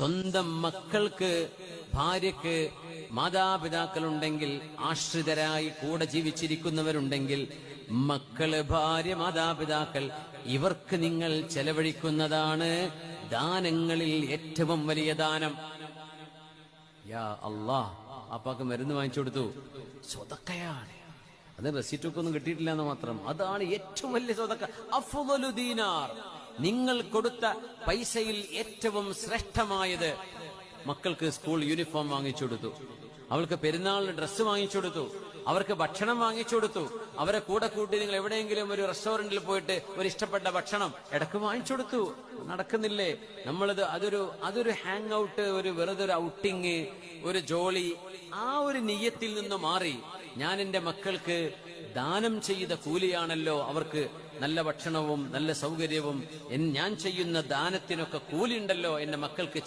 സ്വന്തം മക്കൾക്ക്, ഭാര്യക്ക് മാതാപിതാക്കളുണ്ടെങ്കിൽ, ആശ്രിതരായി കൂടെ ജീവിച്ചിരിക്കുന്നവരുണ്ടെങ്കിൽ, മക്കള്, ഭാര്യ, മാതാപിതാക്കൾ, ഇവർക്ക് നിങ്ങൾ ചെലവഴിക്കുന്നതാണ് ദാനങ്ങളിൽ ഏറ്റവും വലിയ ദാനം. യാ അല്ലാഹ്, അപ്പാക്ക് മരുന്ന് വാങ്ങിച്ചു കൊടുത്തു, സ്വതക്കയാണ്. അത് റെസിറ്റൊക്കെ ഒന്നും കിട്ടിയിട്ടില്ല എന്ന് മാത്രം. അതാണ് ഏറ്റവും വലിയ സ്വതക്ക. അഫ്ളലു ദീനാർ, നിങ്ങൾ കൊടുത്ത പൈസയിൽ ഏറ്റവും ശ്രേഷ്ഠമായത്. മക്കൾക്ക് സ്കൂൾ യൂണിഫോം വാങ്ങിച്ചു കൊടുത്തു, അവൾക്ക് പെരുന്നാളിന് ഡ്രസ്സ് വാങ്ങിച്ചു കൊടുത്തു, അവർക്ക് ഭക്ഷണം വാങ്ങിച്ചു കൊടുത്തു. അവരെ കൂടെ കൂട്ടി നിങ്ങൾ എവിടെയെങ്കിലും ഒരു റെസ്റ്റോറന്റിൽ പോയിട്ട് ഒരു ഇഷ്ടപ്പെട്ട ഭക്ഷണം ഇടക്ക് വാങ്ങിച്ചു കൊടുത്തു. നടക്കുന്നില്ലേ? നമ്മളിത് അതൊരു ഹാങ് ഔട്ട്, ഒരു വെറുതെ ഒരു ഔട്ടിങ്, ഒരു ജോളി, ആ ഒരു നിയ്യത്തിൽ നിന്ന് മാറി ഞാൻ എന്റെ മക്കൾക്ക് ദാനം ചെയ്ത കൂലിയാണല്ലോ, അവർക്ക് നല്ല ഭക്ഷണവും നല്ല സൗകര്യവും, ഞാൻ ചെയ്യുന്ന ദാനത്തിനൊക്കെ കൂലിയുണ്ടല്ലോ എന്റെ മക്കൾക്ക്